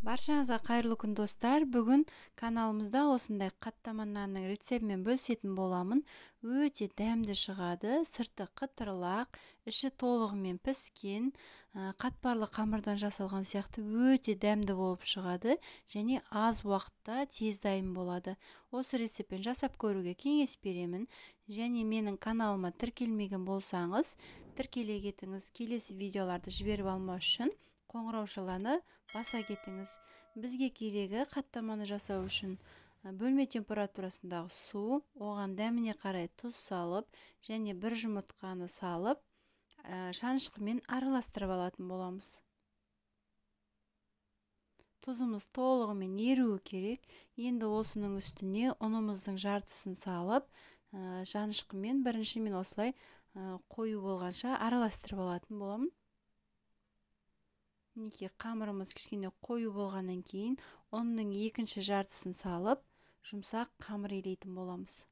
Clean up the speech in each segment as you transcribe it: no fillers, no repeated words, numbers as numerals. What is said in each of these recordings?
Баршаңызға қайырлы күн достар. Бүгін каналымызда осындай қаттама нанның рецептімен бөлісетін боламын. Өте дәмді шығады. Сырты қытырлақ, іші толығымен піскен, қатпарлы қамырдан жасалған сияқты өте дәмді болып шығады және аз уақытта тез дайын болады. Осы рецептпен жасап көруге кеңес беремін. Және менің каналыма тіркелмеген болсаңыз, тіркеле кетіңіз. Келесі видеоларды жіберіп алмау үшін қоңыраушаланы баса кетіңіз. Бізге керегі қаттаманы жасау үшін бөлме температурасындағы су, оған дәміне қарай тұз салып және бір жұмыртқаны салып шанышқымен араластырып алатын боламыз. Тұзымыз толығымен еруі керек. Енді осының үстіне ұнымыздың жартысын салып шанышқымен бірінші мен осылай қою болғанша араластырып алатын боламын. Мінекей қамырымыз кішкене қою болғаннан кейін ұнның екінші жартысын салып жұмсақ қамыр илейтін боламыз.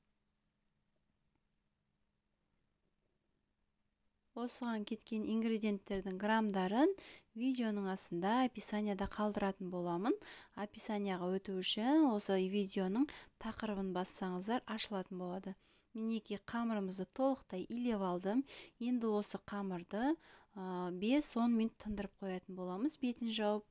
Осыған кеткен ингредиенттердің граммдарын видеоның астында описанияда қалдыратын боламын. Описанияға өту үшін осы видеоның тақырыбын бассаңыздар ашылатын болады. Мінекей қамырымызды толықтай илеп алдым. Енді осы қамырды 5-10 минут тындырып қоятын боламыз, бетін жауып.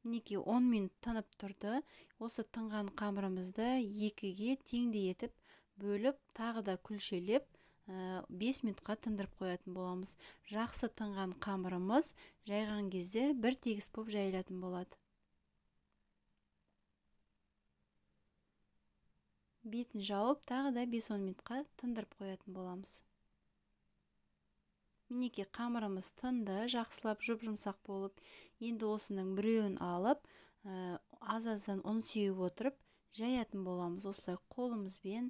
Мінекей 10 минут тынып тұрды. Осы тынған қамырымызды екіге теңдей етіп бөліп, тағы да күлшелеп 5 минутқа тындырып қоятын боламыз. Жақсы тынған қамырымыз жайған кезде бір тегіс болып жайылатын болады. Бетін жауып, тағы да 5-10 минутқа тындырып қоятын боламыз. Мінекей қамырымыз тынды, жақсылап жұп-жұмсақ болып, енді осының біреуін алып, аз-аздан ұн сеуіп отырып, жаятын боламыз. Осылай қолымызбен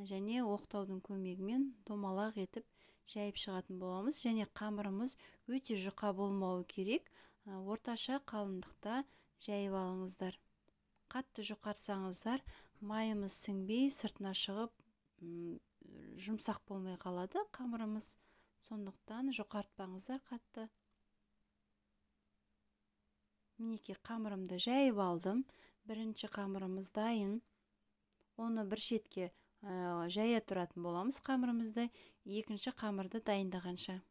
және оқтаудың көмегімен домалақ етіп жайып шығатын боламыз. Және қамырымыз өте жұқа болмауы керек. Орташа қалыңдықта жайып алыңыздар. Қатты жұқартсаңыздар, майымыз сіңбей, сыртына шығып, жұмсақ болмай қалады қамырымыз. Сондықтан жұқартпаңыздар қатты. Мінекей қамырымды жайып алдым. Бірінші қамырымыз дайын. Оны бір шетке жая тұратын боламыз қамырымызды, екінші қамырды дайындағанша.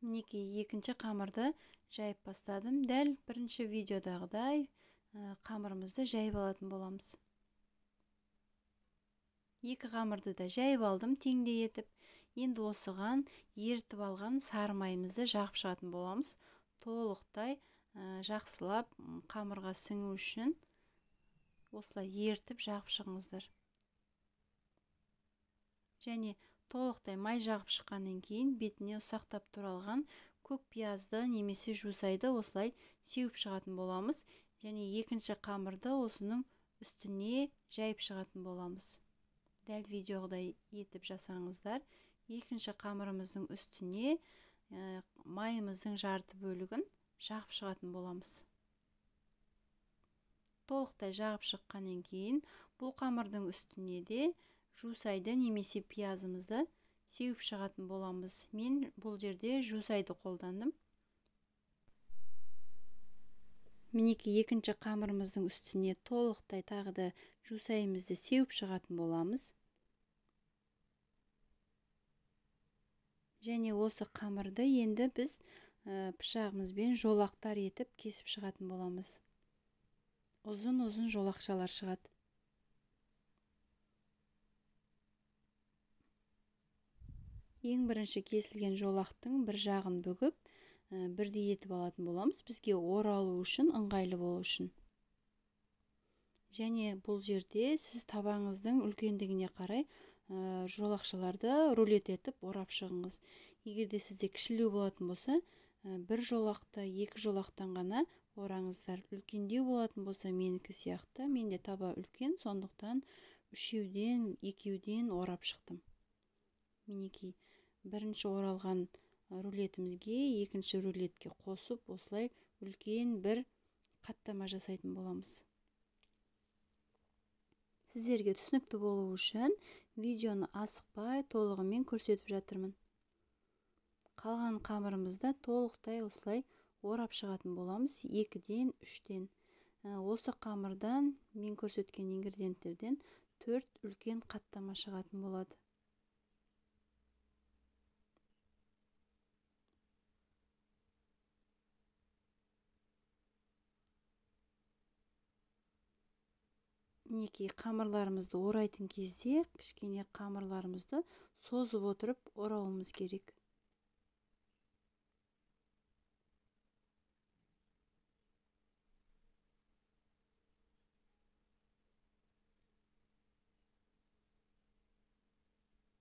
Мінекей екінші қамырды жайып бастадым. Дәл бірінші видеодағыдай қамырымызды жайып алатын боламыз. Екі қамырды да жайып алдым теңдей етіп. Енді осыған ерітіп алған сары майымызды жағып шығатын боламыз. Толықтай жақсылап қамырға сіңу үшін осылай ерітіп жағып шығыңыздар. Және толықтай май жағып шыққаннан кейін бетіне ұсақтап туралған көк пиязды немесе жусайды осылай сеуіп шығатын боламыз. Және екінші қамырды осының үстіне жайып шығатын боламыз. Дәл видеоғыдай етіп жасаңыздар. Екінші қамырымыздың үстіне майымыздың жарты бөлігін жағып шығатын боламыз. Толықтай жағып шыққаннан кейін бұл қамырдың үстіне де жусайды немесе пиязымызды сеуіп шығатын боламыз. Мен бұл жерде жусайды қолдандым. Мінекей екінші қамырымыздың үстіне толықтай тағы да жусайымызды сеуіп шығатын боламыз. Және осы қамырды енді біз пышағымызбен жолақтар етіп кесіп шығатын боламыз. Ұзын-ұзын жолақшалар шығады. Ең бірінші кесілген жолақтың бір жағын бүгіп, бірдей етіп алатын боламыз. Бізге оралу үшін, ыңғайлы болу үшін. Және бұл жерде сіз табаңыздың үлкендігіне қарай жолақшаларды рулет етіп орап шығыңыз. Егерде сізде кішілеу болатын болса, бір жолақты, екі жолақтан ғана ораңыздар. Үлкендеу болатын болса, менікі сияқты, менде таба үлкен, сондықтан үшеуден, екеуден орап шықтым. Мінекей бірінші оралған рулетімізге екінші рулетке қосып, осылай үлкен бір қаттама жасайтын боламыз. Сіздерге түсінікті болу үшін видеоны асықпай толығымен көрсетіп жатырмын. Қалған қамырымызды толықтай осылай орап шығатын боламыз 2-ден 3-ден. Осы қамырдан мен көрсеткен ингредиенттерден 4 үлкен қаттама шығатын болады. Мінекей қамырларымызды орайтын кезде кішкене қамырларымызды созып отырып орауымыз керек.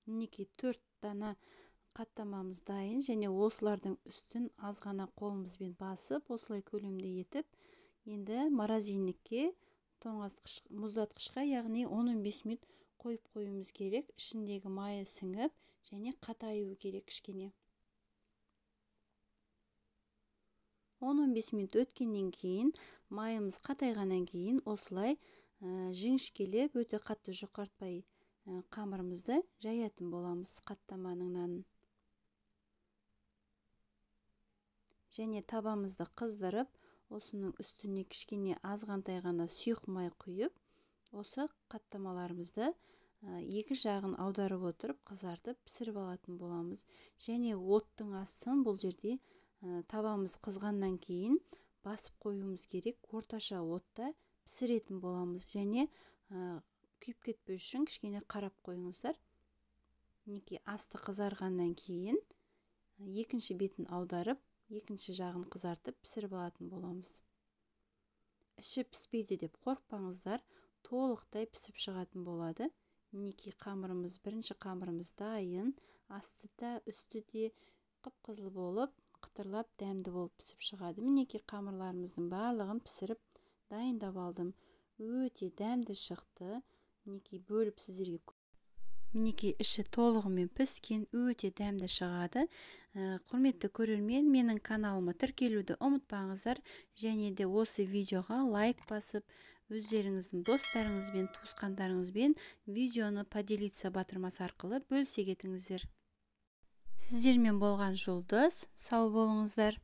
Мінекей 4 дана қаттамамыз дайын, және осылардың үстін аз ғана қолымызбен басып, осылай көлемді етіп, енді морозильникке мұздатқышқа, яғни 10-15 минут қойып қоюымыз керек. Ішіндегі майы сіңіп, және қатаюы керек кішкене. 10-15 минут өткеннен кейін, майымыз қатайғаннан кейін, осылай жіңішкелеп, өте қатты жұқартпай қамырымызды жаятын боламыз қаттаманың нанын. Және табамызды қыздырып, осының үстіне кішкене азғантай ғана сұйық май құйып, осы қаттамаларымызды екі жағын аударып отырып қызартып пісіріп алатын боламыз. Және оттың астын бұл жерде табамыз қызғаннан кейін басып қоюымыз керек. Орташа отта пісіретін боламыз. Және күйіп кетпеу үшін кішкене қарап қойыңыздар. Мінекей асты қызарғаннан кейін екінші бетін аударып, екінші жағын қызартып пісіріп алатын боламыз. Іші піспейді деп қорықпаңыздар, толықтай пісіп шығатын болады. Мінекей қамырымыз, бірінші қамырымыз дайын, асты да, үсті де қып-қызыл болып, қытырлап, дәмді болып пісіп шығады. Мінекей қамырларымыздың барлығын пісіріп дайындап алдым. Өте дәмді шықты. Мінекей бөліп сіздерге. Мінекей іші толығымен піскен, өте дәмді шығады. Құрметті көрермен, менің каналыма тіркелуді ұмытпаңыздар, және де осы видеоға лайк басып, өздеріңіздің достарыңызбен, туысқандарыңызбен видеоны поделиться батырмасы арқылы бөлісе кетіңіздер. Сіздермен болған Жұлдыз, сау болыңыздар.